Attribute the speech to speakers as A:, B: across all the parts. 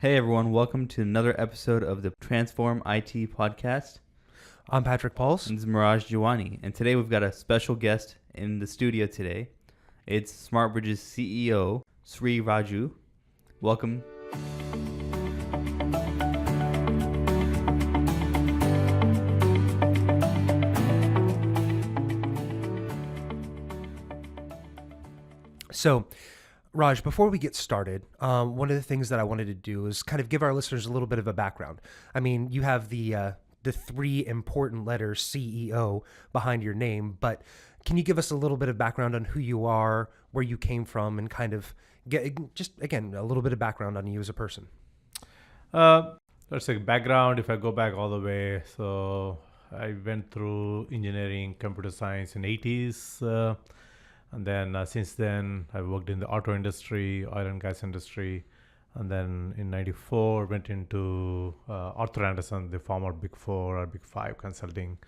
A: Hey everyone, welcome to another episode of the Transform IT podcast.
B: I'm Patrick Pauls.
A: And this is Miraj Juwani, and today we've got a special guest in the studio today. It's Smartbridge's CEO, Sri Raju. Welcome.
B: So, Raj, before we get started, one of the things that I wanted to do is kind of give our listeners a little bit of a background. I mean, you have the three important letters CEO behind your name, but can you give us a little bit of background on who you are, where you came from, and kind of just again a little bit of background on you as a person?
C: Let's say background. If I go back all the way, so I went through engineering, computer science in 80s. And then since then, I worked in the auto industry, oil and gas industry. And then in 94, went into Arthur Andersen, the former Big Four or Big Five consulting.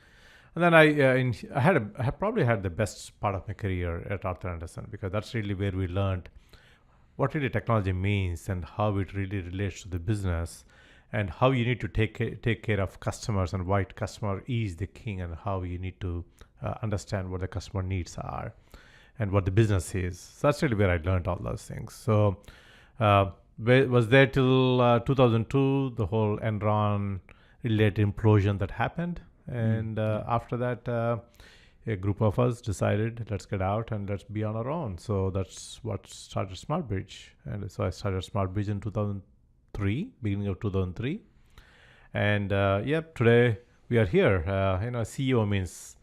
C: And then I probably had the best part of my career at Arthur Andersen, because that's really where we learned what really technology means and how it really relates to the business, and how you need to take care of customers, and why customer is the king, and how you need to understand what the customer needs are and what the business is. So that's really where I learned all those things. So was there till 2002, the whole Enron related implosion that happened. And after that, a group of us decided, let's get out and let's be on our own. So that's what started Smartbridge. And so I started Smartbridge in 2003, beginning of 2003. And today we are here. CEO means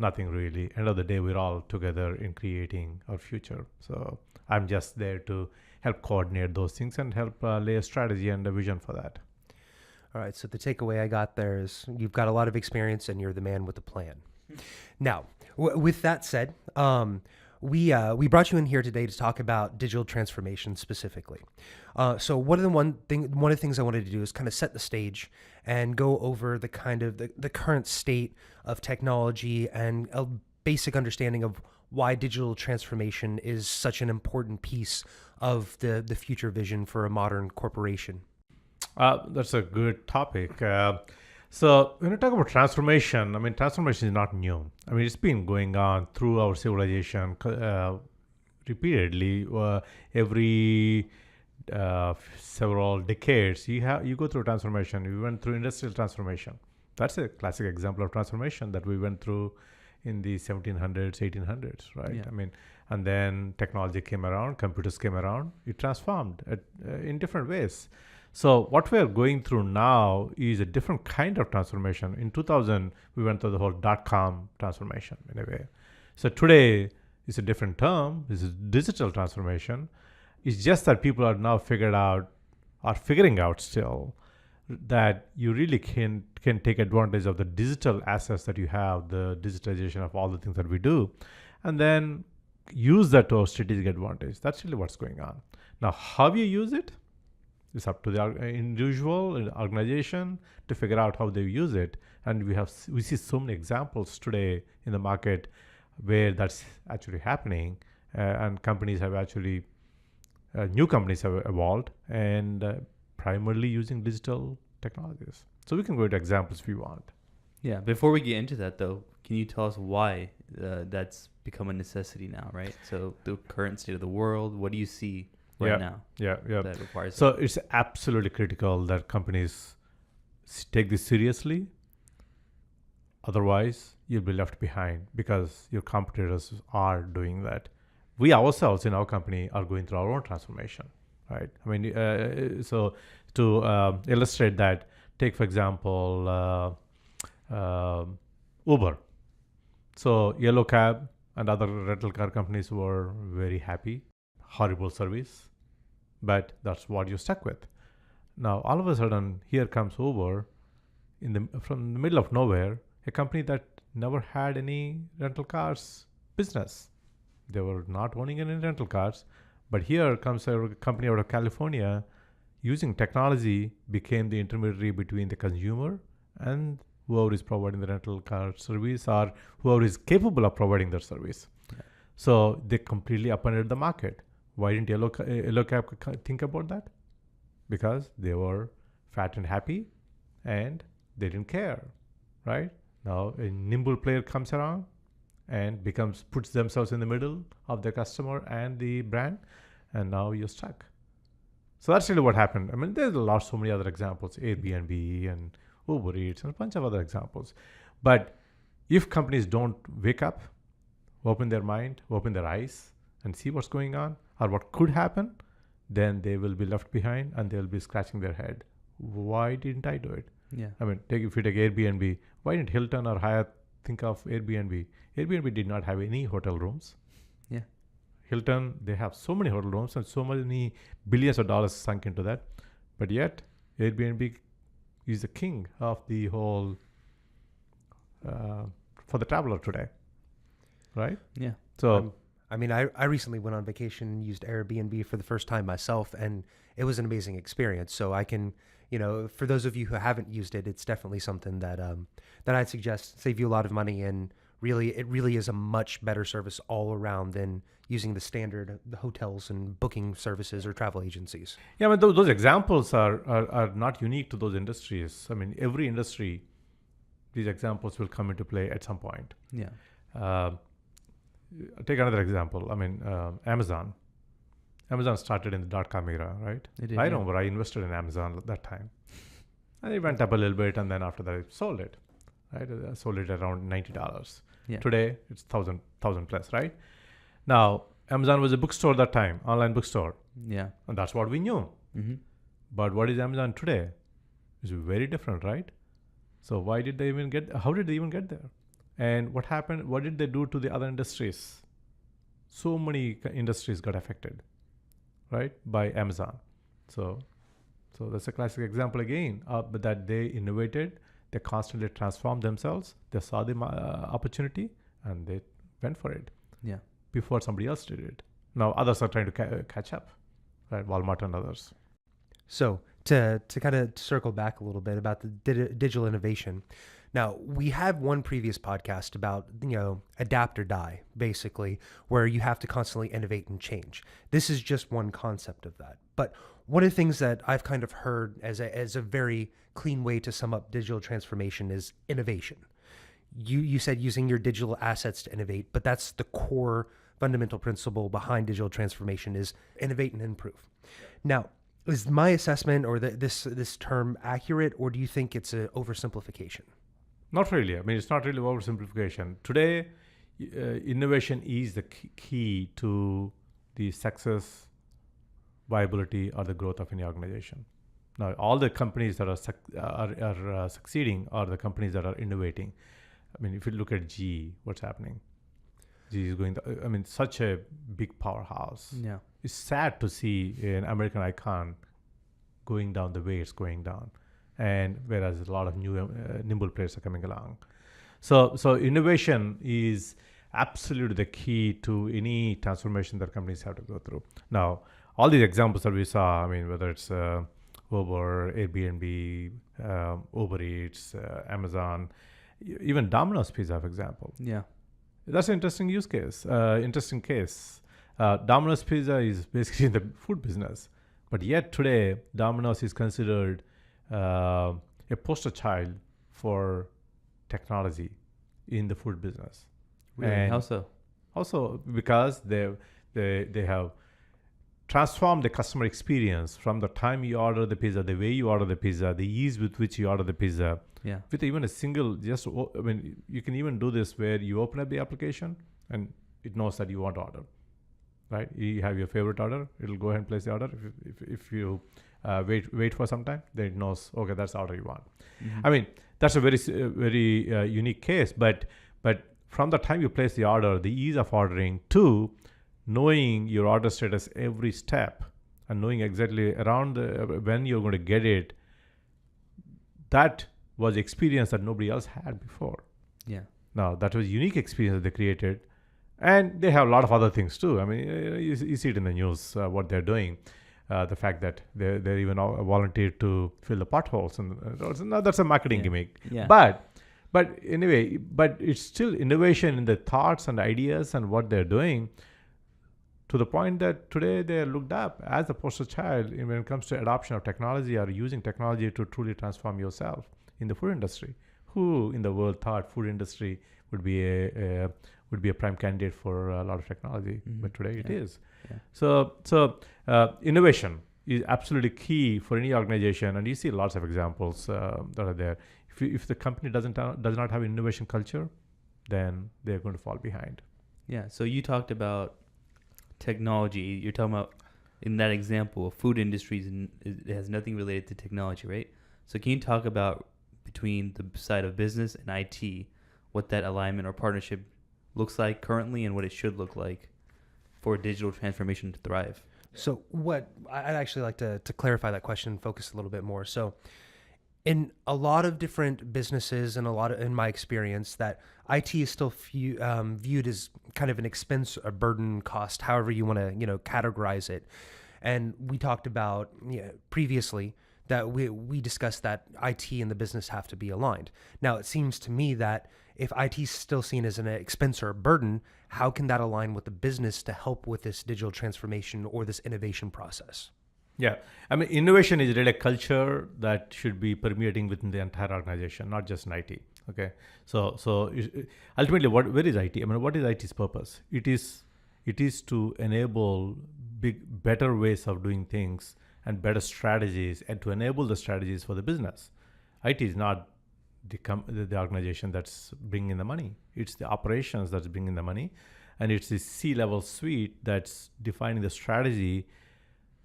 C: nothing really. End of the day, we're all together in creating our future. So I'm just there to help coordinate those things and help lay a strategy and a vision for that.
B: All right, so the takeaway I got there is you've got a lot of experience and you're the man with the plan. Now, with that said, we brought you in here today to talk about digital transformation specifically. So one of the things I wanted to do is kind of set the stage and go over the kind of the current state of technology and a basic understanding of why digital transformation is such an important piece of the future vision for a modern corporation.
C: That's a good topic. So when you talk about transformation, I mean, transformation is not new. I mean, it's been going on through our civilization repeatedly. Every several decades, you go through transformation. We went through industrial transformation. That's a classic example of transformation that we went through in the 1700s, 1800s, right?
A: Yeah.
C: I mean, and then technology came around, computers came around. It transformed in different ways. So what we're going through now is a different kind of transformation. In 2000, we went through the whole dot-com transformation in a way. So today is a different term. This is digital transformation. It's just that people are now figuring out still that you really can take advantage of the digital assets that you have, the digitalization of all the things that we do, and then use that to our strategic advantage. That's really what's going on. Now, how you use it, it's up to the individual and organization to figure out how they use it. And we see so many examples today in the market where that's actually happening, and companies have actually, new companies have evolved and primarily using digital technologies. So we can go into examples if you want.
A: Yeah, before we get into that though, can you tell us why that's become a necessity now, right? So the current state of the world, what do you see now?
C: Yeah.
A: That requires
C: so it's absolutely critical that companies take this seriously. Otherwise, you'll be left behind because your competitors are doing that. We ourselves in our company are going through our own transformation, right? I mean, so to illustrate that, take for example Uber. So Yellow Cab and other rental car companies were very happy. Horrible service, but that's what you're stuck with. Now, all of a sudden, here comes Uber from the middle of nowhere, a company that never had any rental cars business. They were not owning any rental cars, but here comes a company out of California using technology, became the intermediary between the consumer and whoever is providing the rental car service or whoever is capable of providing that service. Yeah. So they completely upended the market. Why didn't Yellow Cab think about that? because they were fat and happy and they didn't care, right? Now a nimble player comes around and puts themselves in the middle of the customer and the brand, and now you're stuck. So that's really what happened. I mean, there's so many other examples, Airbnb and Uber Eats and a bunch of other examples. But if companies don't wake up, open their mind, open their eyes, and see what's going on or what could happen, then they will be left behind and they'll be scratching their head. Why didn't I do it?
A: Yeah.
C: I mean, if you take Airbnb, why didn't Hilton or Hyatt think of Airbnb? Airbnb did not have any hotel rooms.
A: Yeah.
C: Hilton, they have so many hotel rooms and so many billions of dollars sunk into that. But yet, Airbnb is the king of the whole, for the traveler today. Right?
A: Yeah.
C: So,
B: I mean, I recently went on vacation and used Airbnb for the first time myself, and it was an amazing experience. So I can, for those of you who haven't used it, it's definitely something that I'd suggest save you a lot of money, and it really is a much better service all around than using the standard hotels and booking services or travel agencies.
C: Yeah, but those examples are not unique to those industries. I mean, every industry, these examples will come into play at some point.
A: Yeah.
C: Take another example. I mean, Amazon. Amazon started in the .com era, right?
A: It did,
C: I remember I invested in Amazon at that time. And it went up a little bit, and then after that, I sold it. Right? I sold it around $90.
A: Yeah.
C: Today, it's 1,000 plus, right? Now, Amazon was a bookstore that time, online bookstore.
A: Yeah.
C: And that's what we knew.
A: Mm-hmm.
C: But what is Amazon today? It's very different, right? So how did they even get there? And what happened? What did they do to the other industries? So many industries got affected, right, by Amazon. So that's a classic example again. But that they innovated, they constantly transformed themselves. They saw the opportunity and they went for it.
A: Yeah.
C: Before somebody else did it. Now others are trying to catch up, right? Walmart and others.
B: So to kind of circle back a little bit about the digital innovation. Now, we have one previous podcast about, adapt or die, basically, where you have to constantly innovate and change. This is just one concept of that. But one of the things that I've kind of heard as a very clean way to sum up digital transformation is innovation. You said using your digital assets to innovate, but that's the core fundamental principle behind digital transformation is innovate and improve. Now, is my assessment or this term accurate, or do you think it's an oversimplification?
C: Not really. I mean, it's not really oversimplification. Today, innovation is the key to the success, viability, or the growth of any organization. Now, all the companies that are succeeding are the companies that are innovating. I mean, if you look at GE, what's happening? GE is such a big powerhouse.
A: Yeah.
C: It's sad to see an American icon going down the way it's going down. And whereas a lot of new nimble players are coming along. So innovation is absolutely the key to any transformation that companies have to go through. Now, all these examples that we saw, I mean, whether it's Uber, Airbnb, Uber Eats, Amazon, even Domino's Pizza, for example.
A: Yeah.
C: That's an interesting use case, interesting case. Domino's Pizza is basically in the food business. But yet today, Domino's is considered a poster child for technology in the food business.
A: Really?
C: And
A: how so?
C: Also because they have transformed the customer experience from the time you order the pizza, the way you order the pizza, the ease with which you order the pizza.
A: Yeah.
C: With even a single, you can even do this where you open up the application and it knows that you want to order, right? You have your favorite order, it'll go ahead and place the order. If you wait for some time, then it knows, okay, that's the order you want.
A: Mm-hmm.
C: I mean, that's a very unique case, but from the time you place the order, the ease of ordering to knowing your order status every step and knowing exactly around when you're going to get it, that was experience that nobody else had before.
A: Yeah.
C: Now, that was a unique experience that they created. And they have a lot of other things too. I mean, you see it in the news, what they're doing. The fact that they're even volunteered to fill the potholes. And that's a marketing gimmick.
A: Yeah.
C: But anyway, it's still innovation in the thoughts and ideas and what they're doing. to the point that today they are looked up as the poster child when it comes to adoption of technology or using technology to truly transform yourself in the food industry. Who in the world thought food industry would be a prime candidate for a lot of technology? But today it is.
A: Yeah.
C: So innovation is absolutely key for any organization, and you see lots of examples that are there. If the company does not have innovation culture, then they're going to fall behind.
A: Yeah. So you talked about technology. You're talking about, in that example, food industries, and it has nothing related to technology, right? So can you talk about, between the side of business and IT, what that alignment or partnership looks like currently and what it should look like for digital transformation to thrive?
B: So what I'd actually like to clarify that question and focus a little bit more. So in a lot of different businesses and in my experience, that IT is still viewed as kind of an expense, a burden, cost, however you want to, categorize it. And we talked about previously that we discussed that IT and the business have to be aligned. Now, it seems to me that if IT is still seen as an expense or a burden, how can that align with the business to help with this digital transformation or this innovation process?
C: Yeah, I mean, innovation is really a culture that should be permeating within the entire organization, not just in IT. Okay, so ultimately, where is IT? I mean, what is IT's purpose? It is to enable better ways of doing things and better strategies, and to enable the strategies for the business. IT is not the organization that's bringing in the money. It's the operations that's bringing the money, and it's the C-level suite that's defining the strategy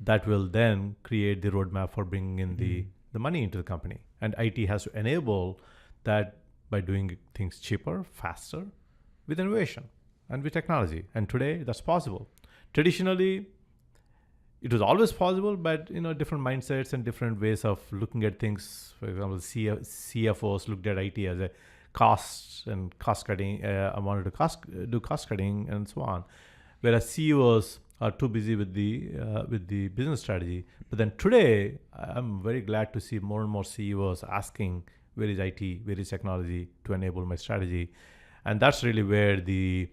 C: that will then create the roadmap for bringing in the money into the company. And IT has to enable that by doing things cheaper, faster, with innovation and with technology. And today that's possible. Traditionally, it was always possible, but different mindsets and different ways of looking at things. For example, CFOs looked at IT as a cost and cost cutting. I wanted to do cost cutting and so on, whereas CEOs are too busy with the business strategy. But then today, I'm very glad to see more and more CEOs asking, where is IT, where is technology to enable my strategy? And that's really where the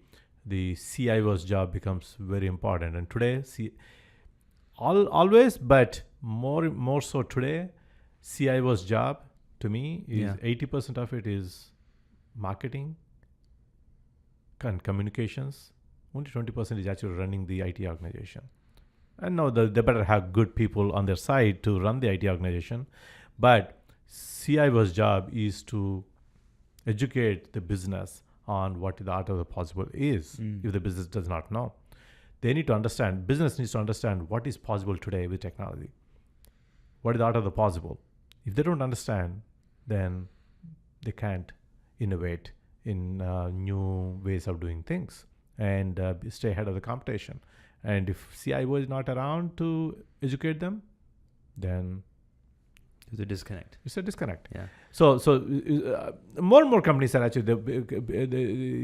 C: CIO's job becomes very important. And today, always, but more so today, CIO's job to me is 80% of it is marketing and communications. Only 20% is actually running the IT organization. And no, they better have good people on their side to run the IT organization. But CIO's job is to educate the business on what the art of the possible is, if the business does not know. They need to understand, business needs to understand what is possible today with technology. What is the art of the possible? If they don't understand, then they can't innovate in new ways of doing things and stay ahead of the competition. And if CIO is not around to educate them, then
A: It's a disconnect.
C: it's a disconnect.
A: Yeah.
C: So more and more companies are actually,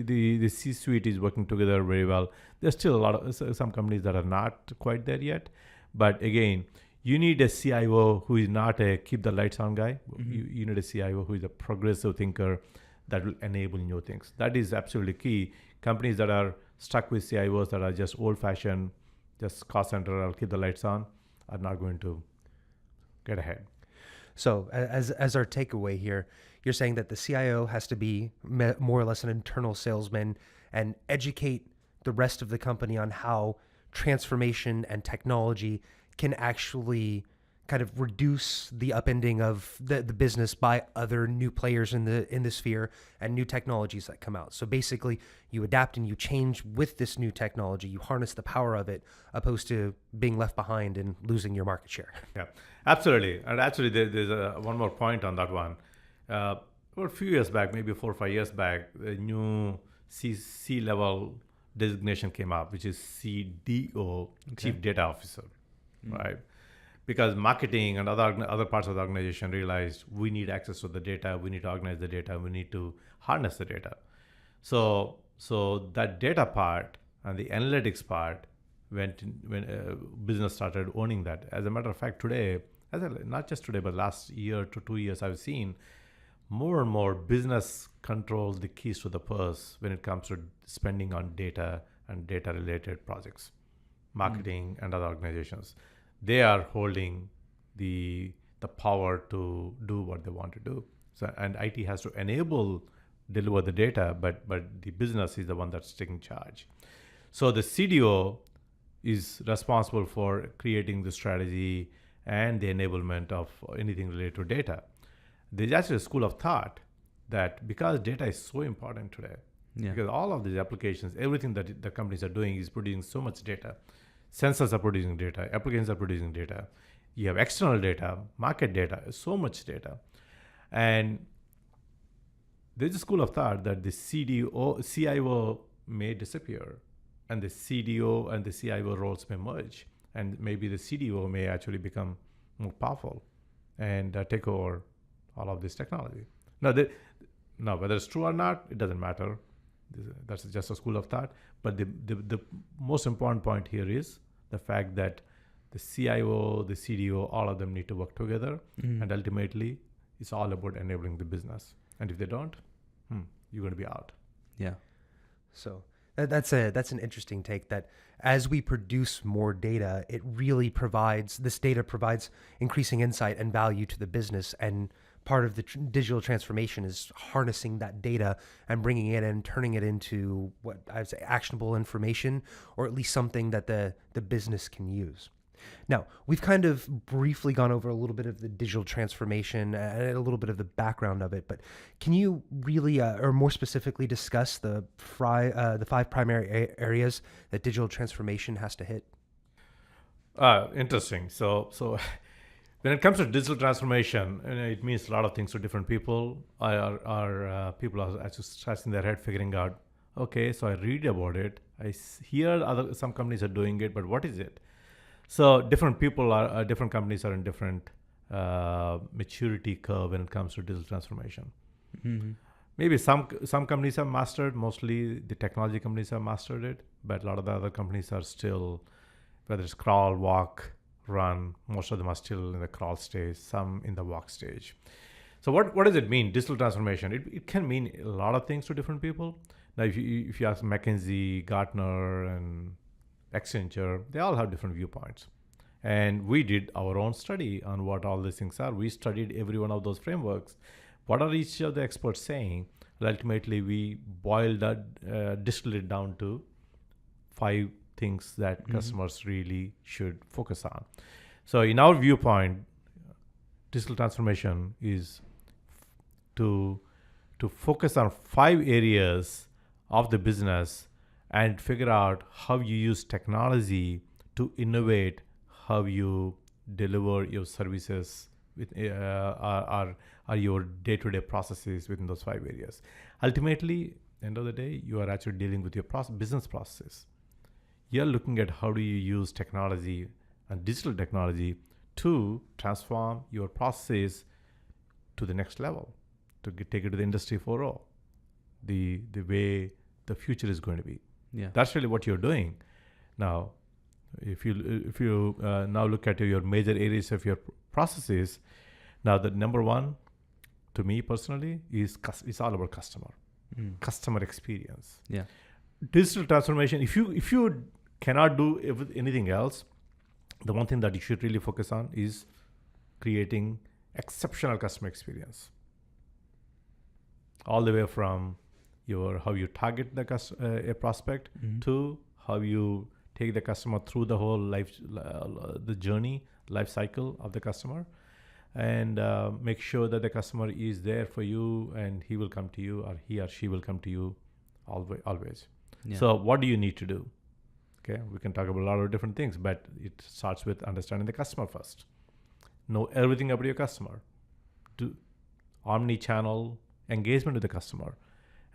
C: the C-suite is working together very well. There's still a lot of some companies that are not quite there yet. But again, you need a CIO who is not a keep the lights on guy. You need a CIO who is a progressive thinker that will enable new things. That is absolutely key. Companies that are stuck with CIOs that are just old-fashioned, just cost center, I'll keep the lights on, are not going to get ahead.
B: So as our takeaway here, you're saying that the CIO has to be more or less an internal salesman and educate the rest of the company on how transformation and technology can actually kind of reduce the upending of the business by other new players in the sphere and new technologies that come out. So basically, you adapt and you change with this new technology. You harness the power of it, opposed to being left behind and losing your market share.
C: Yeah, absolutely. And actually, there's one more point on that one. A few years back, maybe 4 or 5 years back, the new C-level designation came up, which is CDO, Chief Data Officer, right? Because marketing and other parts of the organization realized we need access to the data, we need to organize the data, we need to harness the data. So that data part and the analytics part when business started owning that. As a matter of fact, today, not just today, but last year to 2 years, I've seen more and more business controls the keys to the purse when it comes to spending on data and data-related projects. marketing, and other organizations. They are holding the power to do what they want to do. So, and IT has to deliver the data, but the business is the one that's taking charge. So the CDO is responsible for creating the strategy and the enablement of anything related to data. There's actually a school of thought that because data is so important today, because all of these applications, everything that the companies are doing is producing so much data. Sensors are producing data, applications are producing data. You have external data, market data, so much data. And there's a school of thought that the CIO may disappear, and the CDO and the CIO roles may merge, and maybe the CDO may actually become more powerful and take over all of this technology. Now, whether it's true or not, it doesn't matter. That's just a school of thought. But the most important point here is the fact that the CIO, the CDO, all of them need to work together, and ultimately, it's all about enabling the business. And if they don't, you're going to be out.
A: Yeah.
B: So that's an interesting take, that as we produce more data, this data provides increasing insight and value to the business. And part of the digital transformation is harnessing that data and bringing it and turning it into what I would say actionable information, or at least something that the business can use. Now, we've kind of briefly gone over a little bit of the digital transformation and a little bit of the background of it, but can you really, or more specifically, discuss the 5 primary areas that digital transformation has to hit?
C: Interesting. So when it comes to digital transformation, it means a lot of things to different people. People are actually scratching their head figuring out, okay, so I read about it, I hear some companies are doing it, but what is it? So different companies are in different maturity curve when it comes to digital transformation.
A: Mm-hmm.
C: Maybe some companies have mastered, mostly the technology companies have mastered it, but a lot of the other companies are still, whether it's crawl, walk, run, most of them are still in the crawl stage, some in the walk stage. So what does it mean, digital transformation? It can mean a lot of things to different people. Now, if you ask McKinsey, Gartner, and Accenture, they all have different viewpoints. And we did our own study on what all these things are. We studied every one of those frameworks. What are each of the experts saying? And ultimately, we distilled it down to 5 things that customers really should focus on. So in our viewpoint, digital transformation is to focus on 5 areas of the business and figure out how you use technology to innovate how you deliver your services with or your day-to-day processes within those 5 areas. Ultimately, end of the day, you are actually dealing with your business processes. You're looking at how do you use technology and digital technology to transform your processes to the next level, to take it to the Industry 4.0, the way the future is going to be.
A: Yeah,
C: that's really what you're doing. Now, if you now look at your major areas of your processes, now the number one, to me personally, is all about customer experience.
A: Yeah,
C: digital transformation. If you cannot do anything else, the one thing that you should really focus on is creating exceptional customer experience. All the way from how you target a prospect to how you take the customer through the whole the journey, life cycle of the customer, and make sure that the customer is there for you and he will come to you, or he or she will come to you always. Yeah. So what do you need to do? Okay, we can talk about a lot of different things, but it starts with understanding the customer first. Know everything about your customer. Do omni-channel engagement with the customer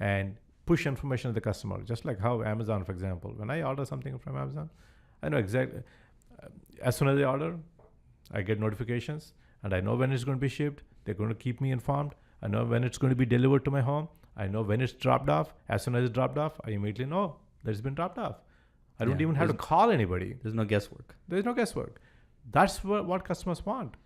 C: and push information to the customer. Just like how Amazon, for example, when I order something from Amazon, I know exactly, as soon as I order, I get notifications and I know when it's going to be shipped. They're going to keep me informed. I know when it's going to be delivered to my home. I know when it's dropped off. As soon as it's dropped off, I immediately know that it's been dropped off. I don't even have to call anybody.
A: There's no guesswork.
C: There's no guesswork. That's what customers want.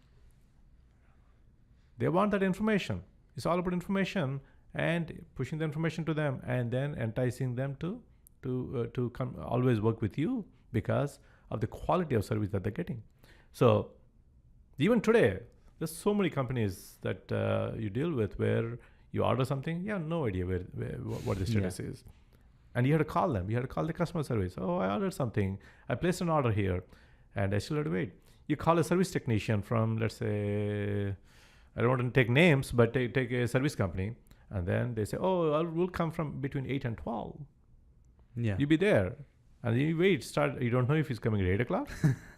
C: They want that information. It's all about information and pushing the information to them, and then enticing them to come always work with you, because of the quality of service that they're getting. So even today, there's so many companies that you deal with where you order something, you have no idea what the status is. And you have to call them. You have to call the customer service. Oh, I ordered something. I placed an order here, and I still have to wait. You call a service technician from, let's say, I don't want to take names, but take a service company, and then they say, oh, we'll come from between 8 and 12.
A: Yeah.
C: You be there. And then you wait, you don't know if he's coming at 8 o'clock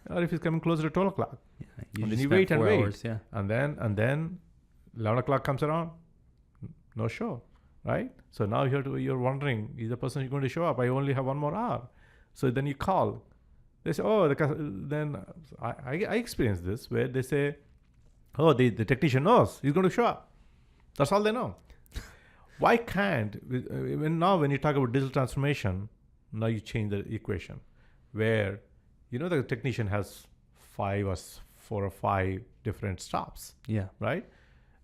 C: or if he's coming closer to 12 o'clock.
A: Yeah,
C: and then you wait and wait.
A: Hours, yeah.
C: And then 11 o'clock comes around, no show, right? So now you're wondering, is the person going to show up? I only have 1 more hour. So then you call. They say, oh, then I experienced this where they say, oh, the technician knows he's going to show up. That's all they know. Why can't, when you talk about digital transformation, now you change the equation where, the technician has 4 or 5 different stops.
A: Yeah.
C: Right?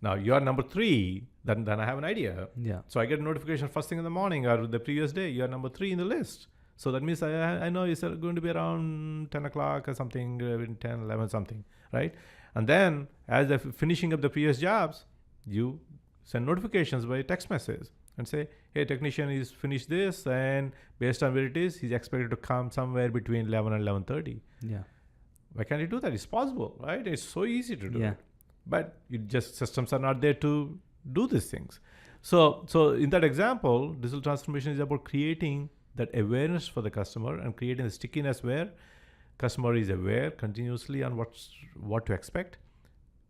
C: Now you're number 3, then I have an idea.
A: Yeah.
C: So I get a notification first thing in the morning or the previous day, you're number 3 in the list. So that means I know it's going to be around 10 o'clock or something, 10, 11, something, right? And then as they're finishing up the previous jobs, you send notifications by text message and say, hey, technician is finished this, and based on where it is, he's expected to come somewhere between 11 and 11:30.
A: Yeah.
C: Why can't you do that? It's possible, right? It's so easy to do
A: Yeah.
C: it. But systems are not there to do these things. So in that example, digital transformation is about creating that awareness for the customer and creating the stickiness where customer is aware continuously on what to expect,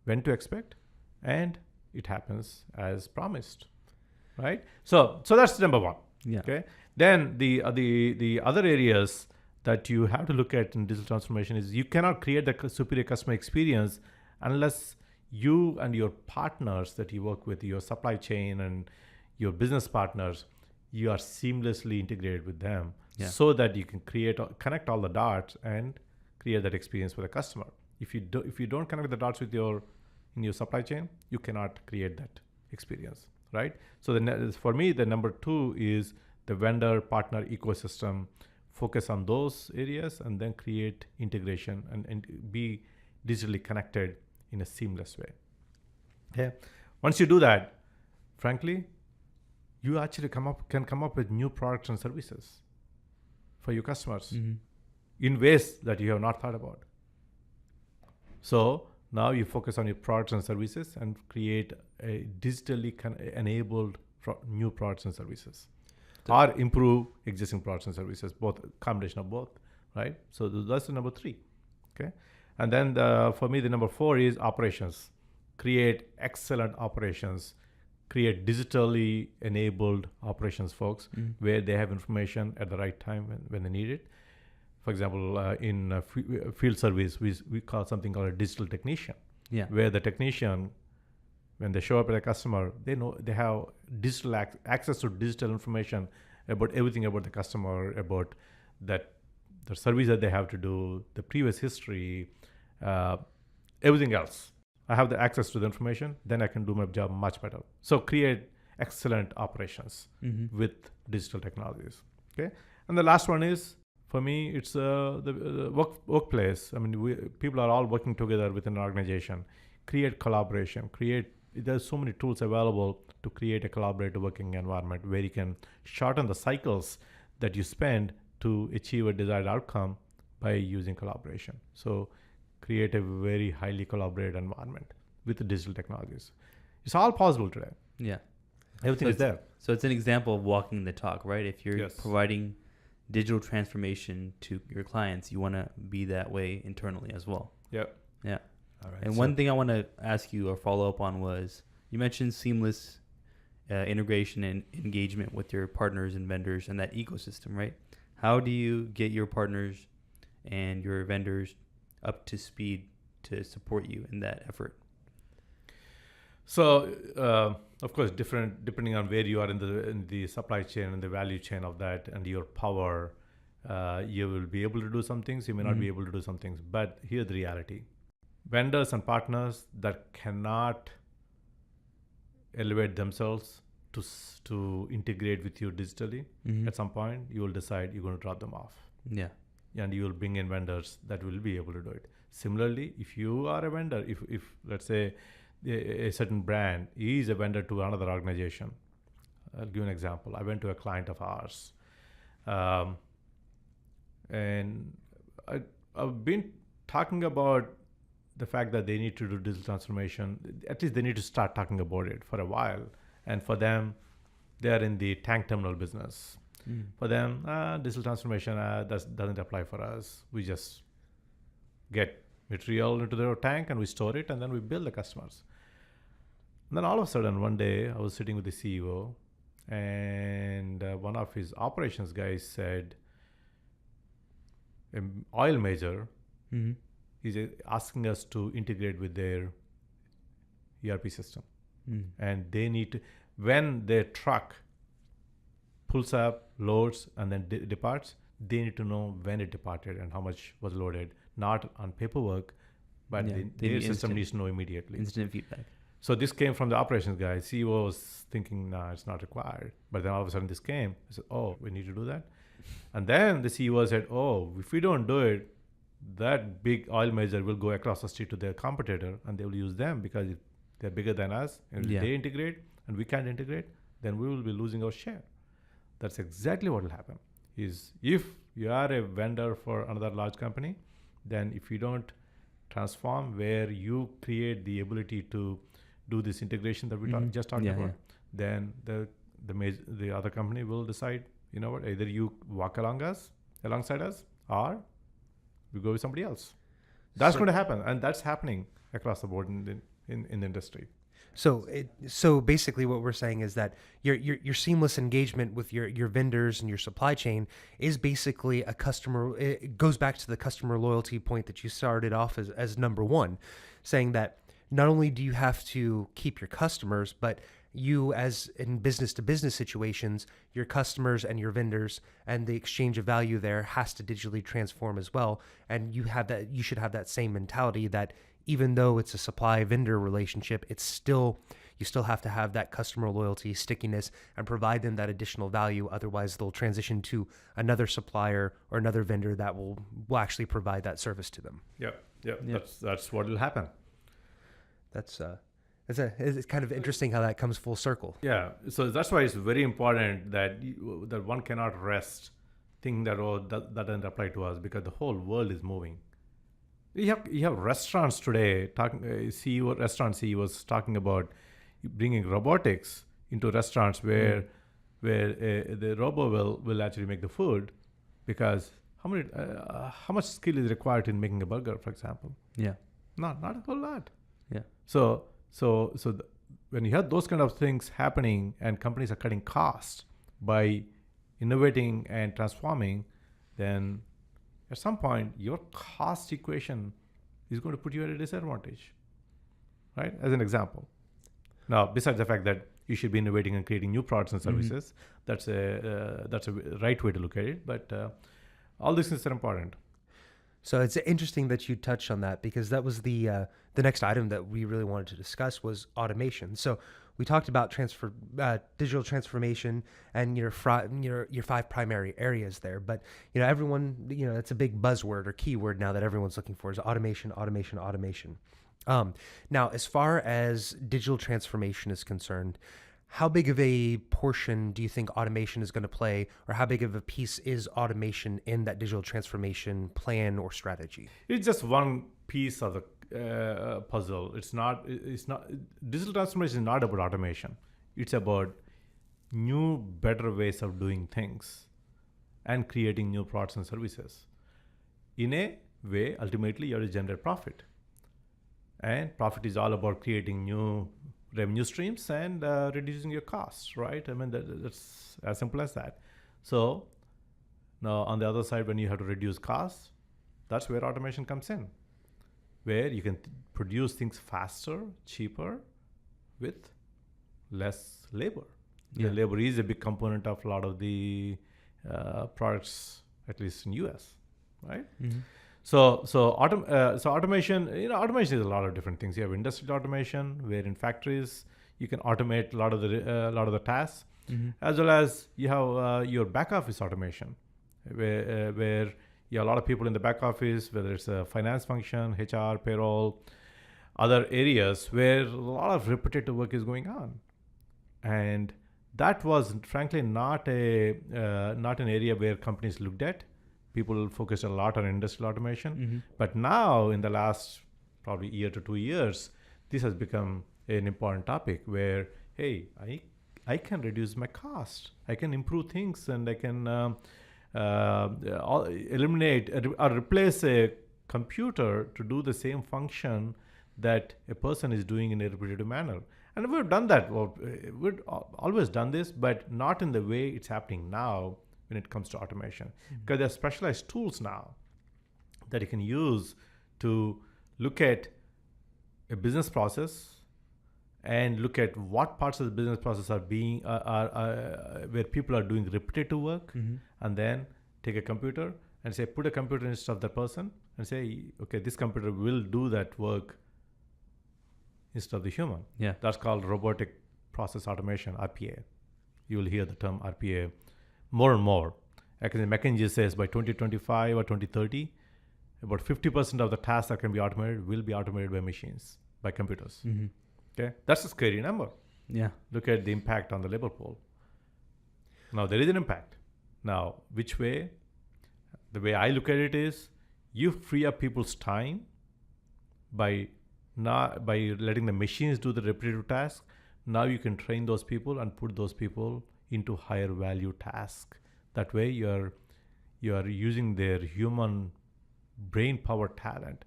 C: when to expect, and it happens as promised, right? So that's number 1.
A: Yeah.
C: Okay. Then the other areas that you have to look at in digital transformation is you cannot create the superior customer experience unless you and your partners that you work with, your supply chain and your business partners, you are seamlessly integrated with them so that you can connect all the dots and create that experience for the customer. If you don't connect the dots in your supply chain, you cannot create that experience, right? So for me, the number 2 is the vendor partner ecosystem. Focus on those areas and then create integration and be digitally connected in a seamless way. Okay. Once you do that, frankly, you actually can come up with new products and services for your customers in ways that you have not thought about. So now you focus on your products and services and create a digitally enabled new products and services, or improve existing products and services, both combination of both, right? So that's the number 3, okay? And then for me, the number 4 is operations. Create excellent operations. Create digitally enabled operations folks where they have information at the right time when they need it. For example, in field service, we call something called a digital technician, where the technician, when they show up at a customer, they have digital access to digital information about everything about the customer, about the service that they have to do, the previous history, everything else. I have the access to the information, then I can do my job much better. So create excellent operations with digital technologies. Okay, and the last one is, for me, it's the workplace. I mean, people are all working together within an organization. Create collaboration. There's so many tools available to create a collaborative working environment where you can shorten the cycles that you spend to achieve a desired outcome by using collaboration. So create a very highly collaborated environment with the digital technologies. It's all possible today.
A: Yeah.
C: Everything is there.
A: So it's an example of walking the talk, right? If you're providing digital transformation to your clients, you want to be that way internally as well.
C: Yeah.
A: Yeah.
B: All right.
A: And one thing I want to ask you or follow up on was, you mentioned seamless integration and engagement with your partners and vendors and that ecosystem, right? How do you get your partners and your vendors up to speed to support you in that effort?
C: So, of course, depending on where you are in the supply chain and the value chain of that and your power, you will be able to do some things, you may not be able to do some things. But here's the reality. Vendors and partners that cannot elevate themselves to integrate with you digitally, at some point, you will decide you're going to drop them off.
A: Yeah.
C: and you will bring in vendors that will be able to do it. Similarly, if you are a vendor, if let's say a certain brand is a vendor to another organization, I'll give you an example. I went to a client of ours, and I've been talking about the fact that they need to do digital transformation. At least they need to start talking about it for a while. And for them, they are in the tank terminal business. For them, digital transformation doesn't apply for us. We just get material into their tank and we store it, and then we bill the customers. And then all of a sudden, one day, I was sitting with the CEO, and one of his operations guys said, an oil major is asking us to integrate with their ERP system. And they need to, when their truck pulls up, loads, and then departs, they need to know when it departed and how much was loaded, not on paperwork, but their system needs to know immediately.
A: Instant feedback.
C: So this came from the operations guy. CEO was thinking, nah, it's not required. But then all of a sudden this came. I said, oh, we need to do that. And then the CEO said, oh, if we don't do it, that big oil major will go across the street to their competitor and they will use them because if they're bigger than us. And if they integrate and we can't integrate, then we will be losing our share. That's exactly what will happen. Is if you are a vendor for another large company, then if you don't transform where you create the ability to do this integration that we just talked about, then the other company will decide, you know what, either you walk alongside us, or we go with somebody else. That's going to happen, and that's happening across the board in the industry.
B: So basically what we're saying is that your seamless engagement with your vendors and your supply chain is basically a customer. It goes back to the customer loyalty point that you started off as number one, saying that not only do you have to keep your customers, but you, as in business to business situations, your customers and your vendors and the exchange of value there has to digitally transform as well. And you should have that same mentality that even though it's a supply vendor relationship, you still have to have that customer loyalty, stickiness, and provide them that additional value. Otherwise, they'll transition to another supplier or another vendor that will actually provide that service to them.
C: Yep. That's what will happen.
B: It's kind of interesting how that comes full circle.
C: Yeah. So that's why it's very important that that one cannot rest thinking that that doesn't apply to us, because the whole world is moving. You have restaurants today restaurant CEO was talking about bringing robotics into restaurants where the robo will actually make the food, because how much skill is required in making a burger, for example?
A: Yeah.
C: Not a whole lot.
A: Yeah.
C: So when you have those kind of things happening and companies are cutting costs by innovating and transforming, then at some point your cost equation is going to put you at a disadvantage, right? As an example. Now, besides the fact that you should be innovating and creating new products and services, that's a right way to look at it. But all these things are important.
B: So it's interesting that you touched on that, because that was the next item that we really wanted to discuss was automation. So we talked about digital transformation and your 5 primary areas there. But everyone, it's a big buzzword or keyword now that everyone's looking for is automation. Now, as far as digital transformation is concerned, how big of a portion do you think automation is going to play, or how big of a piece is automation in that digital transformation plan or strategy?
C: It's just one piece of the puzzle. It's not. Digital transformation is not about automation. It's about new, better ways of doing things and creating new products and services. In a way, ultimately, you have to generate profit. And profit is all about creating new revenue streams and reducing your costs, right? I mean, that's as simple as that. So now on the other side, when you have to reduce costs, that's where automation comes in, where you can produce things faster, cheaper, with less labor. Yeah. The labor is a big component of a lot of the products, at least in US, right? Mm-hmm. So automation, automation is a lot of different things. You have industrial automation, where in factories you can automate a lot of the tasks, as well as you have your back office automation, where You have a lot of people in the back office, whether it's a finance function, HR, payroll, other areas where a lot of repetitive work is going on. And that was frankly not an area where companies looked at. People focused a lot on industrial automation. But now in the last probably year to 2 years, this has become an important topic where, hey, I can reduce my cost. I can improve things, and I can eliminate or replace a computer to do the same function that a person is doing in a repetitive manner. And we've done that. Well, we've always done this, but not in the way it's happening now when it comes to automation. Because there are specialized tools now that you can use to look at a business process and look at what parts of the business process are being where people are doing repetitive work, and then take a computer and say, put a computer instead of the person, and say, okay, this computer will do that work instead of the human.
A: Yeah.
C: That's called robotic process automation, RPA. You will hear the term RPA more and more. Actually, McKinsey says by 2025 or 2030, about 50% of the tasks that can be automated will be automated by machines, by computers. Okay, that's a scary number.
A: Yeah.
C: Look at the impact on the labor pool. Now, there is an impact. Now, which way? The way I look at it is, you free up people's time by letting the machines do the repetitive tasks. Now you can train those people and put those people into higher value tasks. That way you are using their human brain power talent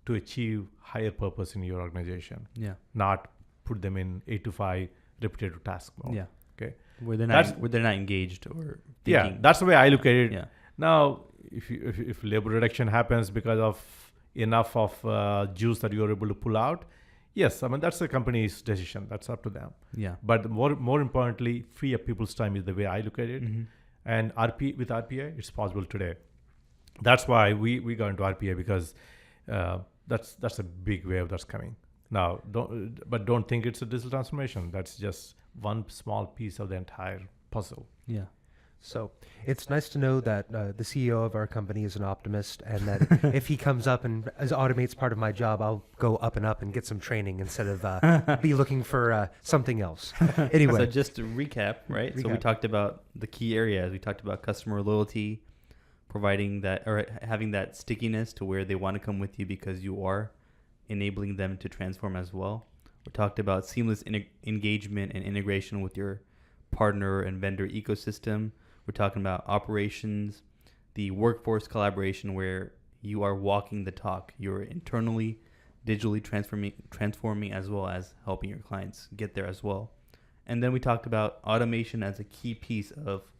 C: to achieve higher purpose in your organization.
A: Yeah.
C: Not put them in 8 to 5 repetitive task mode.
A: Yeah.
C: Okay.
A: Where they're not engaged or thinking.
C: Yeah, that's the way I look at it.
A: Yeah.
C: Now, if labor reduction happens because of enough of juice that you are able to pull out, yes, I mean, that's the company's decision. That's up to them.
A: Yeah.
C: But more importantly, free up people's time is the way I look at it. And with RPA, it's possible today. That's why we got into RPA, because that's a big wave that's coming. Now, don't think it's a digital transformation. That's just one small piece of the entire puzzle.
A: Yeah.
B: So it's nice to know that the CEO of our company is an optimist, and that if he comes up and automates part of my job, I'll go up and get some training instead of be looking for something else. Anyway.
A: So just to recap, right? So we talked about the key areas. We talked about customer loyalty, providing that or having that stickiness to where they want to come with you because you are enabling them to transform as well. We talked about seamless engagement and integration with your partner and vendor ecosystem. We're talking about operations, the workforce collaboration where you are walking the talk. You're internally, digitally transforming as well as helping your clients get there as well. And then we talked about automation as a key piece of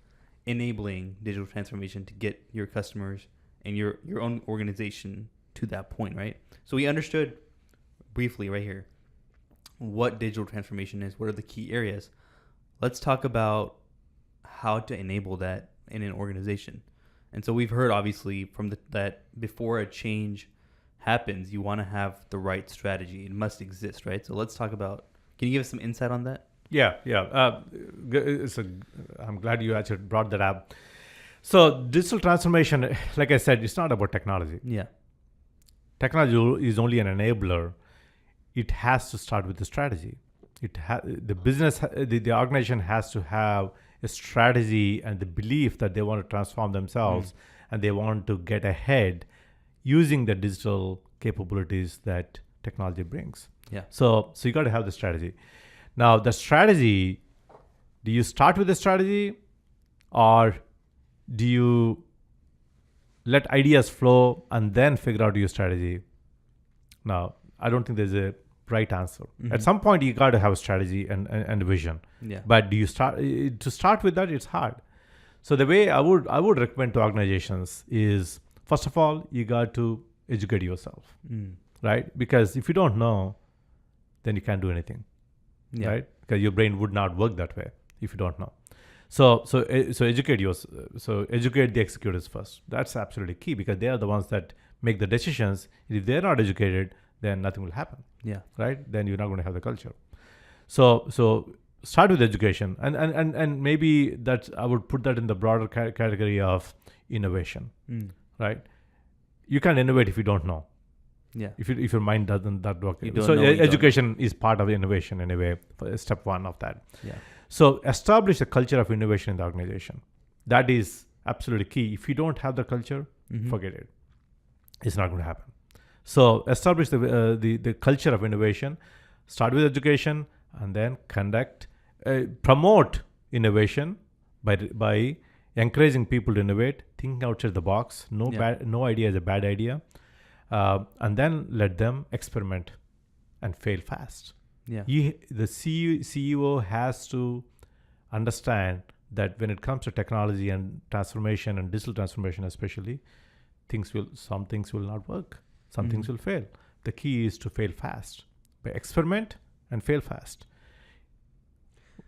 A: enabling digital transformation to get your customers and your own organization to that point, right? So we understood briefly right here what digital transformation is, what are the key areas. Let's talk about how to enable that in an organization. And so we've heard obviously from that before a change happens, you want to have the right strategy. It must exist, right? So let's talk about, can you give us some insight on that?
C: Yeah. I'm glad you actually brought that up. So digital transformation, like I said, it's not about technology.
A: Yeah.
C: Technology is only an enabler. It has to start with the strategy. The organization has to have a strategy and the belief that they want to transform themselves and they want to get ahead using the digital capabilities that technology brings.
A: Yeah.
C: So you got to have the strategy. Now, the strategy, do you start with the strategy or do you let ideas flow and then figure out your strategy? Now, I don't think there's a right answer. At some point, you got to have a strategy and vision.
A: Yeah.
C: But do you start with that? It's hard. So the way I would recommend to organizations is, first of all, you got to educate yourself, right? Because if you don't know, then you can't do anything, right? Because your brain would not work that way if you don't know. So educate educate the executives first. That's absolutely key because they are the ones that make the decisions. If they're not educated, then nothing will happen.
A: Yeah.
C: Right? Then you're not going to have the culture. So start with education, and maybe that I would put that in the broader category of innovation. right? You can't innovate if you don't know.
A: Yeah.
C: If your mind doesn't that work.
A: You don't
C: So
A: know what you don't
C: education is part of innovation anyway. Step one of that.
A: Yeah.
C: So establish a culture of innovation in the organization. That is absolutely key. If you don't have the culture, forget it. It's not going to happen. So establish the culture of innovation. Start with education and then promote innovation by encouraging people to innovate, thinking outside the box. No idea is a bad idea, and then let them experiment and fail fast.
A: Yeah.
C: The CEO has to understand that when it comes to technology and transformation and digital transformation especially, some things will not work. Some things will fail. The key is to fail fast. By experiment and fail fast.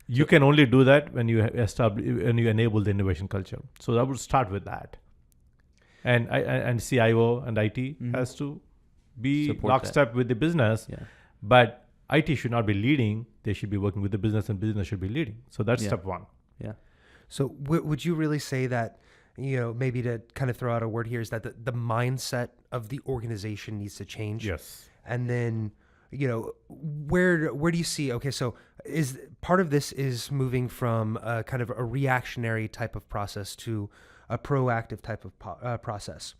C: You can only do that when you enable the innovation culture. So I would start with that. And CIO and IT has to be
A: Support
C: lockstep with the business.
A: Yeah.
C: But IT should not be leading. They should be working with the business, and business should be leading. So that's step one.
A: Yeah.
B: So would you really say that, maybe to kind of throw out a word here, is that the mindset of the organization needs to change?
C: Yes.
B: And then, where do you see, okay, so is part of this is moving from a kind of a reactionary type of process to a proactive type of process?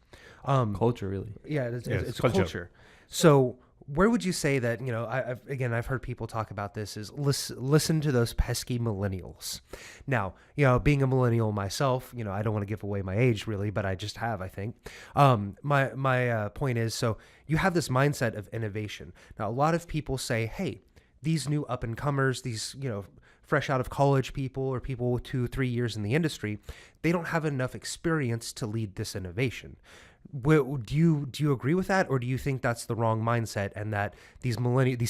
A: Culture, really.
B: Yeah, it's
C: culture.
B: culture. So where would you say that, I've heard people talk about this, is listen to those pesky millennials. Now, being a millennial myself, I don't want to give away my age really, but I just have, I think. My point is, so you have this mindset of innovation. Now, a lot of people say, hey, these new up and comers, these, fresh out of college people or people with 2-3 years in the industry, they don't have enough experience to lead this innovation. Do you agree with that, or do you think that's the wrong mindset, and that these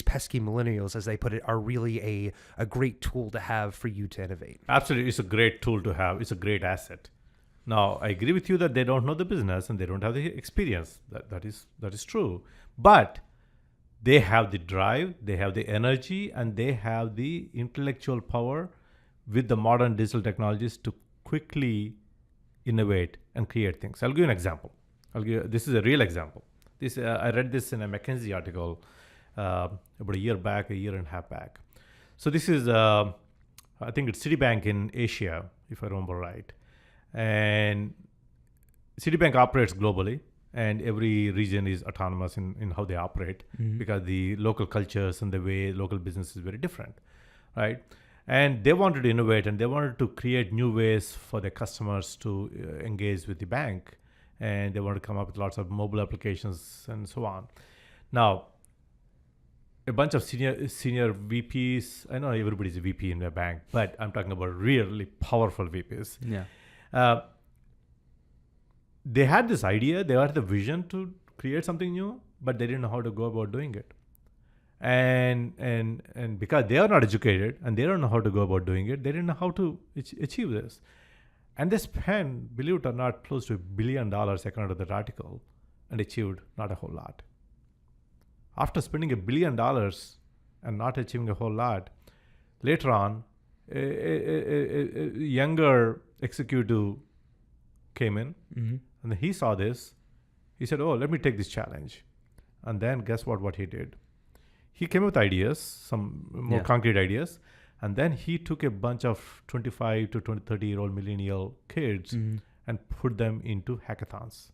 B: pesky millennials, as they put it, are really a great tool to have for you to innovate?
C: Absolutely, it's a great tool to have. It's a great asset. Now, I agree with you that they don't know the business and they don't have the experience. That is true. But they have the drive, they have the energy, and they have the intellectual power with the modern digital technologies to quickly innovate and create things. I'll give you an example. This is a real example. I read this in a McKinsey article about a year and a half back. So this is, I think it's Citibank in Asia, if I remember right. And Citibank operates globally, and every region is autonomous in how they operate, because the local cultures and the way local business is very different, right? And they wanted to innovate, and they wanted to create new ways for their customers to engage with the bank. And they want to come up with lots of mobile applications and so on. Now, a bunch of senior VPs, I know everybody's a VP in their bank, but I'm talking about really powerful VPs.
A: Yeah.
C: They had this idea, they had the vision to create something new, but they didn't know how to go about doing it. And because they are not educated and they don't know how to go about doing it, they didn't know how to achieve this. And they spent, believe it or not, close to $1 billion, according to that article, and achieved not a whole lot. After spending $1 billion and not achieving a whole lot, later on, a younger executive came in, and he saw this. He said, "Oh, let me take this challenge." And then guess what he did? He came up with ideas, some more concrete ideas. And then he took a bunch of 25 to 30-year-old millennial kids and put them into hackathons.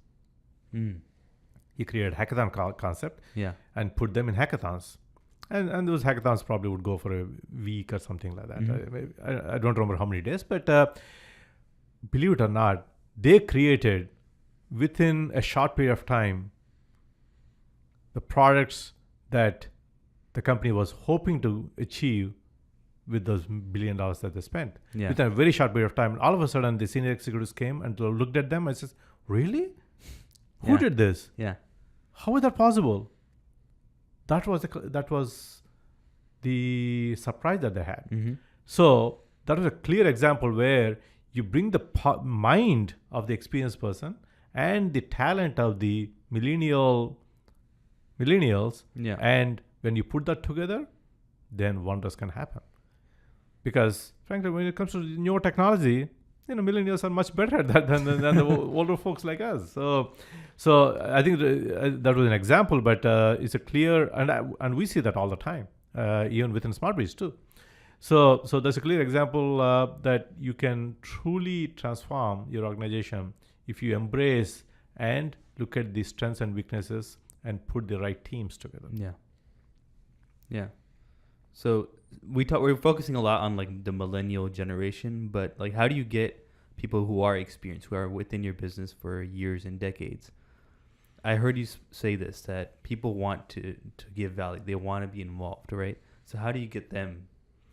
C: He created a hackathon concept and put them in hackathons. And those hackathons probably would go for a week or something like that. I don't remember how many days, but believe it or not, they created, within a short period of time, the products that the company was hoping to achieve with those $1 billion that they spent. Within a very short period of time. And all of a sudden, the senior executives came and looked at them and says, "Really? Who did this?
A: Yeah.
C: How is that possible?" That was the surprise that they had. So that was a clear example where you bring the mind of the experienced person and the talent of the millennials, and when you put that together, then wonders can happen. Because frankly, when it comes to newer technology, millennials are much better at that than the older folks like us. So I think that was an example, but it's a clear, and we see that all the time, even within Smartbridge too. So that's a clear example that you can truly transform your organization if you embrace and look at the strengths and weaknesses and put the right teams together.
A: Yeah. So we're focusing a lot on like the millennial generation, but like how do you get people who are experienced, who are within your business for years and decades? I heard you say this, that people want to give value. They want to be involved, right? So how do you get them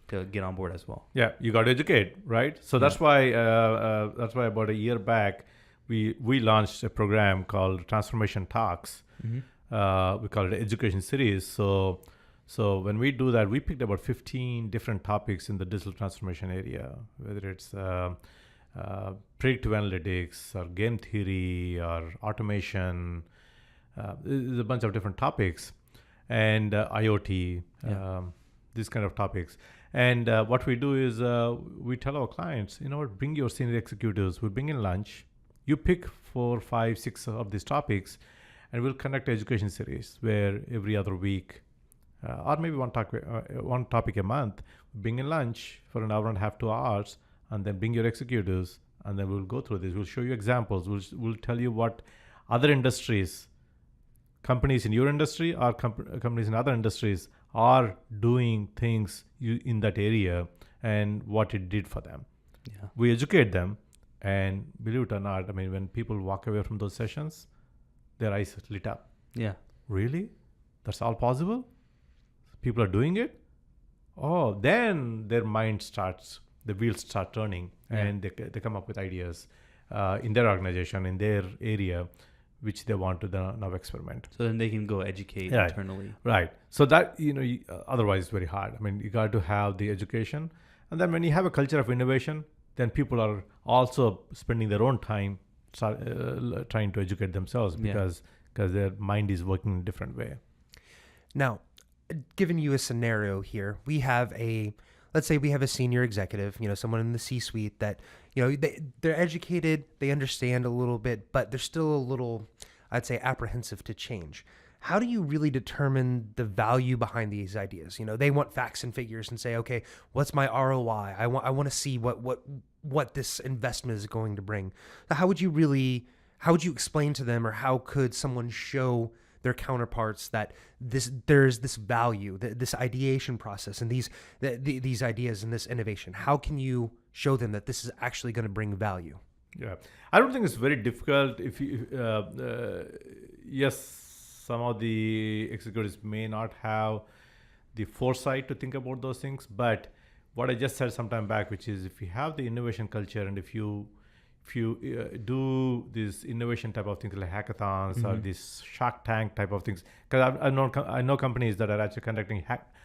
A: to get on board as well?
C: Yeah, you got to educate, right? So that's why about a year back, we launched a program called Transformation Talks. Mm-hmm. We call it Education Series. So when we do that, we picked about 15 different topics in the digital transformation area, whether it's predictive analytics or game theory or automation. There's a bunch of different topics, and IoT, these kind of topics. And what we do is we tell our clients, bring your senior executives, we bring in lunch, you pick 4, 5, 6 of these topics, and we'll conduct an education series where every other week, or maybe one topic a month, bring in lunch for an hour and a half, 2 hours, and then bring your executives, and then we'll go through this. We'll show you examples. We'll tell you what other industries, companies in your industry or companies in other industries are doing things in that area and what it did for them. Yeah. We educate them, and believe it or not, I mean, when people walk away from those sessions, their eyes lit up.
A: Yeah.
C: Really? That's all possible? People are doing it? Oh, then their mind starts, the wheels start turning, and they come up with ideas in their organization, in their area, which they want to now experiment.
A: So then they can go educate internally.
C: Right. So that, otherwise it's very hard. I mean, you got to have the education. And then when you have a culture of innovation, then people are also spending their own time trying to educate themselves because their mind is working in a different way.
B: Now, giving you a scenario here, let's say we have a senior executive, someone in the C-suite that, they're educated, they understand a little bit, but they're still a little, I'd say, apprehensive to change. How do you really determine the value behind these ideas? They want facts and figures and say, okay, what's my ROI? I want to see what this investment is going to bring. How would you explain to them, or how could someone show their counterparts that there's this value, this ideation process, and these ideas and this innovation? How can you show them that this is actually going to bring value?
C: Yeah, I don't think it's very difficult. If you, yes, some of the executives may not have the foresight to think about those things, but what I just said some time back, which is if you have the innovation culture and if you do these innovation type of things like hackathons or these Shark Tank type of things, because I know companies that are actually conducting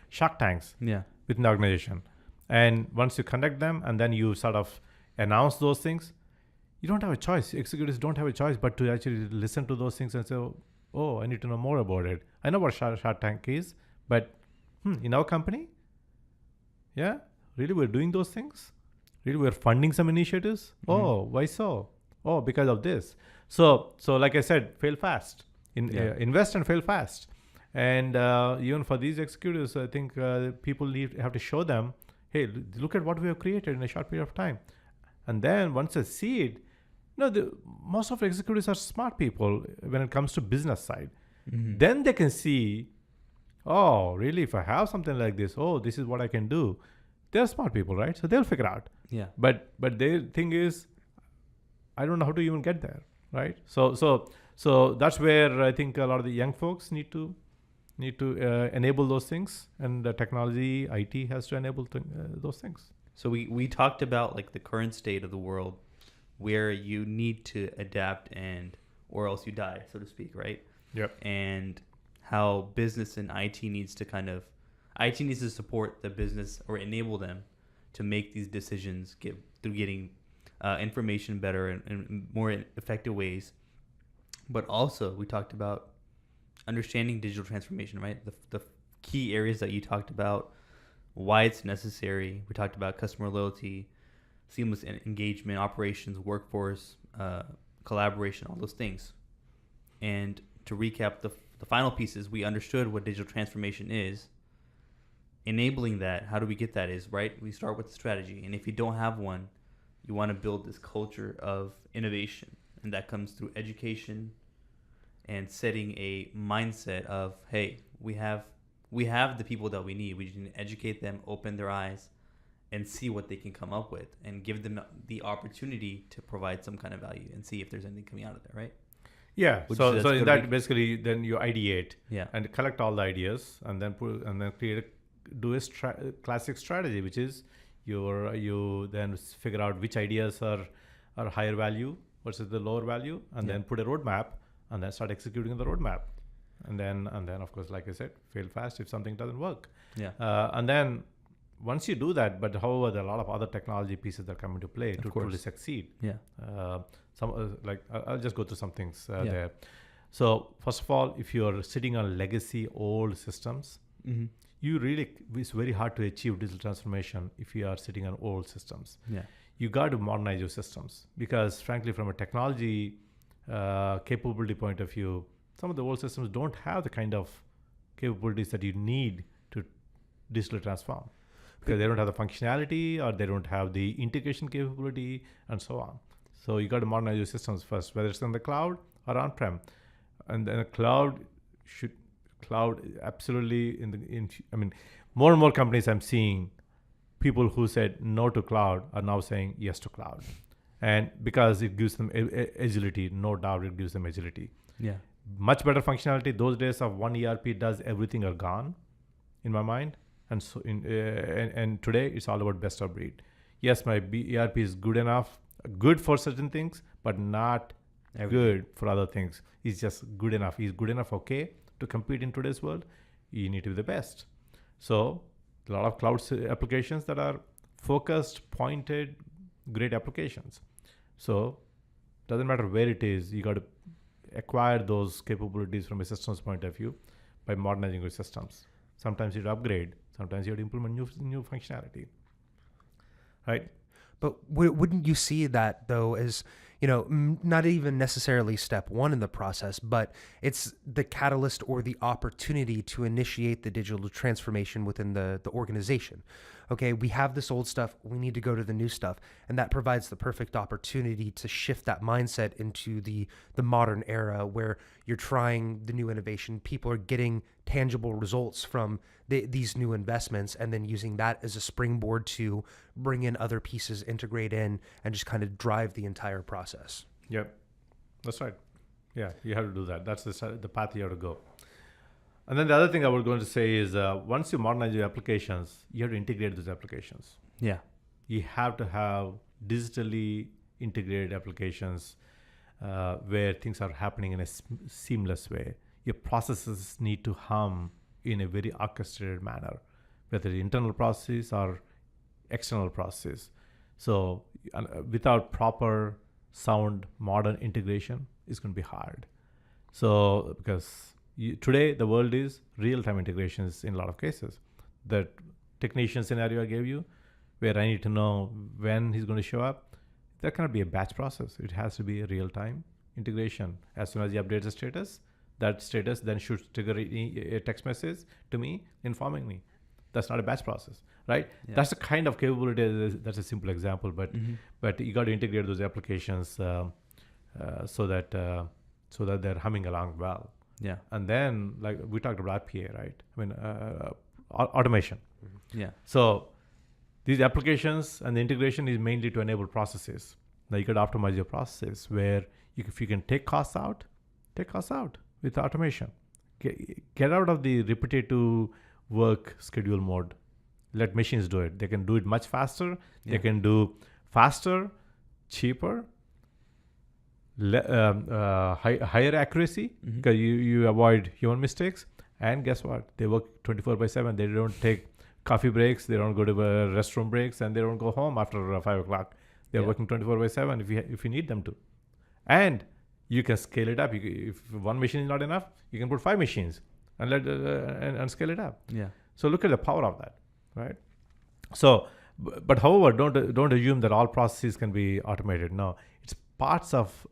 C: Shark Tanks within the organization, and once you conduct them and then you sort of announce those things, you don't have a choice. Executives don't have a choice but to actually listen to those things and say, oh, I need to know more about it. I know what Shark Tank is, but in our company, really we're doing those things? Really, we're funding some initiatives. Oh, why so? Oh, because of this. So like I said, fail fast. Invest and fail fast. And even for these executives, I think people have to show them, hey, look at what we have created in a short period of time. And then once they see it, most of the executives are smart people when it comes to business side. Then they can see, oh, really, if I have something like this, this is what I can do. They're smart people, right? So they'll figure out.
A: Yeah.
C: But their thing is, I don't know how to even get there, right? So that's where I think a lot of the young folks need to enable those things, and the technology, IT has to enable those things.
A: So we talked about like the current state of the world, where you need to adapt or else you die, so to speak, right?
C: Yep.
A: And how business and IT needs to support the business or enable them to make these decisions through getting information better and more effective ways. But also, we talked about understanding digital transformation, right? The key areas that you talked about, why it's necessary. We talked about customer loyalty, seamless engagement, operations, workforce, collaboration, all those things. And to recap, the final piece is we understood what digital transformation is. Enabling that, how do we get that is, right, we start with the strategy. And if you don't have one, you want to build this culture of innovation. And that comes through education and setting a mindset of, hey, we have the people that we need. We just need to educate them, open their eyes, and see what they can come up with, and give them the opportunity to provide some kind of value and see if there's anything coming out of there, right?
C: Yeah.
A: Would you say
C: So
A: that's
C: in
A: good
C: that, basically, then you ideate
A: Yeah.
C: and collect all the ideas, and then do a classic strategy, which is you then figure out which ideas are higher value versus the lower value, and then put a roadmap, and then start executing the roadmap, and then of course, like I said, fail fast if something doesn't work.
A: Yeah.
C: And then once you do that, but however, there are a lot of other technology pieces that come into play to
A: course.
C: truly succeed.
A: Yeah.
C: I'll just go through some things
A: Yeah.
C: there. So first of all, if you're sitting on legacy old systems,
A: Mm-hmm.
C: it's very hard to achieve digital transformation if you are sitting on old systems.
A: Yeah.
C: You got to modernize your systems, because frankly, from a technology capability point of view, some of the old systems don't have the kind of capabilities that you need to digitally transform, because they don't have the functionality, or they don't have the integration capability, and so on. So you got to modernize your systems first, whether it's in the cloud or on-prem. And then cloud absolutely more and more companies I'm seeing, people who said no to cloud are now saying yes to cloud. And because it gives them agility, no doubt it gives them agility.
A: Yeah.
C: Much better functionality. Those days of one ERP does everything are gone in my mind. And so and today it's all about best of breed. Yes, my ERP is good for certain things, but not good for other things. It's just good enough. It's good enough, okay, to compete in today's world. You need to be the best. So a lot of cloud applications that are focused, pointed, great applications. So doesn't matter where it is, you got to acquire those capabilities from a systems point of view by modernizing your systems. Sometimes you have to upgrade. Sometimes you have to implement new functionality. Right?
B: But wouldn't you see that, though, as, not even necessarily step one in the process, but it's the catalyst or the opportunity to initiate the digital transformation within the organization? Okay, we have this old stuff, we need to go to the new stuff, and that provides the perfect opportunity to shift that mindset into the modern era where you're trying the new innovation. People are getting tangible results from these new investments, and then using that as a springboard to bring in other pieces, integrate in, and just kind of drive the entire process.
C: Yep, that's right. Yeah, you have to do that. That's the path you have to go. And then the other thing I was going to say is once you modernize your applications, you have to integrate those applications.
A: Yeah.
C: You have to have digitally integrated applications where things are happening in a seamless way. Your processes need to hum in a very orchestrated manner, whether internal processes or external processes. So without proper sound modern integration, it's going to be hard. So because today the world is real-time integrations in a lot of cases. The technician scenario I gave you, where I need to know when he's going to show up, that cannot be a batch process. It has to be a real-time integration. As soon as he updates the status, that status then should trigger a text message to me informing me. That's not a batch process, right? Yeah. That's the kind of capability. That's a simple example, but you got to integrate those applications so that they're humming along well.
A: Yeah.
C: And then, like we talked about RPA, right? I mean, automation.
A: Yeah.
C: So these applications and the integration is mainly to enable processes. Now you could optimize your processes where if you can take costs out with automation. Get out of the repetitive work schedule mode. Let machines do it. They can do it much faster. Yeah. They can do faster, cheaper, higher accuracy, because you avoid human mistakes. And guess what? They work 24/7. They don't take coffee breaks. They don't go to restroom breaks, and they don't go home after 5 o'clock. They're working 24/7 if you need them to. And you can scale it up. If one machine is not enough, you can put 5 machines and scale it up.
A: Yeah.
C: So look at the power of that, right? So But however, don't assume that all processes can be automated. No, it's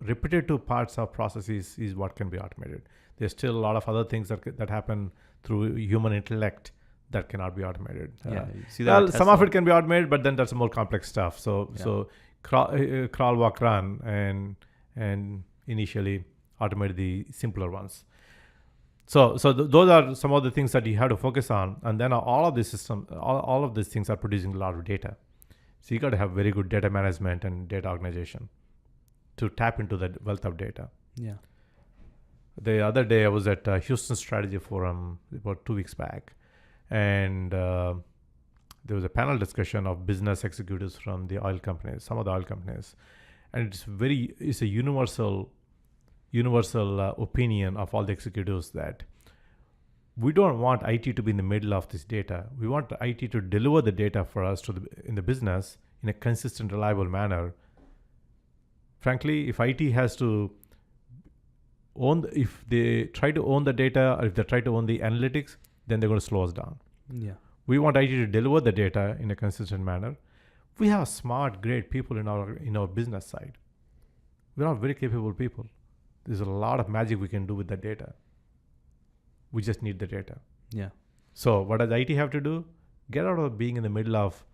C: repetitive parts of processes is what can be automated. There's still a lot of other things that happen through human intellect that cannot be automated.
A: You see that with
C: some of
A: Tesla.
C: it can be automated, but then that's more complex stuff. So crawl, walk, run, and initially automate the simpler ones. So those are some of the things that you have to focus on, and then all of these things are producing a lot of data. So you got to have very good data management and data organization to tap into that wealth of data.
A: Yeah.
C: The other day I was at Houston Strategy Forum about 2 weeks back, and there was a panel discussion of business executives from the oil companies, some of the oil companies, and it's a universal opinion of all the executives that we don't want IT to be in the middle of this data. We want IT to deliver the data for us in the business in a consistent, reliable manner. Frankly, if IT has to if they try to own the data, or if they try to own the analytics, then they're going to slow us down.
A: Yeah.
C: We want IT to deliver the data in a consistent manner. We have smart, great people in our business side. We're all very capable people. There's a lot of magic we can do with the data. We just need the data.
A: Yeah.
C: So what does IT have to do? Get out of being in the middle of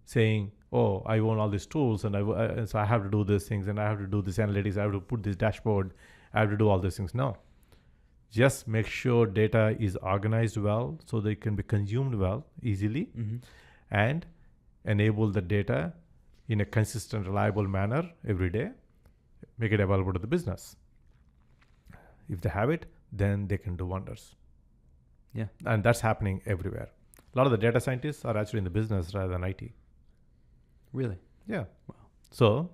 C: saying, oh, I own all these tools, and so I have to do these things, and I have to do this analytics, I have to put this dashboard, I have to do all these things. No. Just make sure data is organized well so they can be consumed well, easily, and enable the data in a consistent, reliable manner every day. Make it available to the business. If they have it, then they can do wonders.
A: Yeah.
C: And that's happening everywhere. A lot of the data scientists are actually in the business rather than IT.
A: Really?
C: Yeah. Wow. So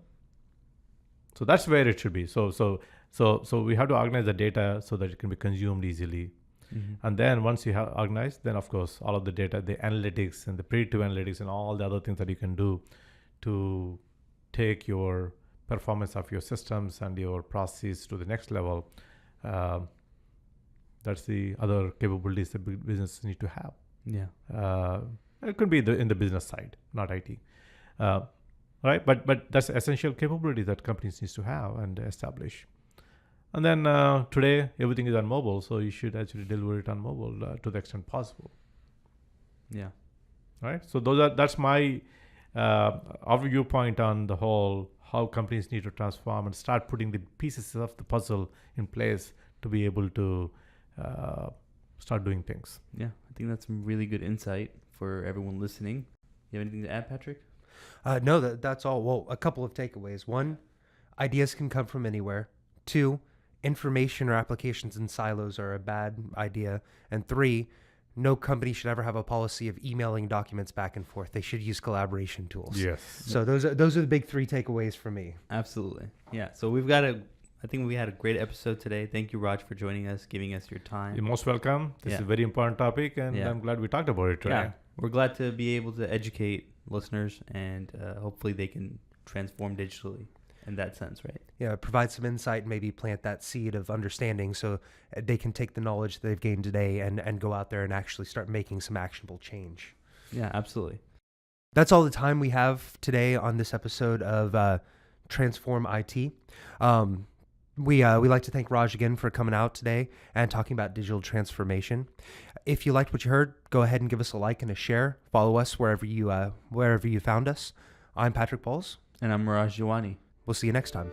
C: that's where it should be. So we have to organize the data so that it can be consumed easily. And then once you have organized, then of course all of the data, the analytics and the predictive analytics and all the other things that you can do to take your performance of your systems and your processes to the next level. That's the other capabilities that business need to have.
A: Yeah.
C: It could be in the business side, not IT. Right? But that's essential capability that companies needs to have and establish. And then today, everything is on mobile, so you should actually deliver it on mobile to the extent possible.
A: Yeah.
C: Right? So that's my our viewpoint on the whole, how companies need to transform and start putting the pieces of the puzzle in place to be able to start doing things.
A: Yeah. I think that's some really good insight for everyone listening. You have anything to add, Patrick?
B: No, that's all. Well, a couple of takeaways. One, ideas can come from anywhere. Two, information or applications in silos are a bad idea. And three, no company should ever have a policy of emailing documents back and forth. They should use collaboration tools.
C: Yes.
B: So those are the big three takeaways for me.
A: Absolutely. Yeah. So I think we had a great episode today. Thank you, Raj, for joining us, giving us your time.
C: You're most welcome. This is a very important topic, and I'm glad we talked about it today.
A: Yeah. We're glad to be able to educate listeners, and hopefully they can transform digitally in that sense, right?
B: Yeah, provide some insight and maybe plant that seed of understanding so they can take the knowledge they've gained today and go out there and actually start making some actionable change.
A: Yeah, absolutely.
B: That's all the time we have today on this episode of Transform IT. We like to thank Raj again for coming out today and talking about digital transformation. If you liked what you heard, go ahead and give us a like and a share. Follow us wherever you found us. I'm Patrick Pauls.
A: And I'm Miraj Jawani.
B: We'll see you next time.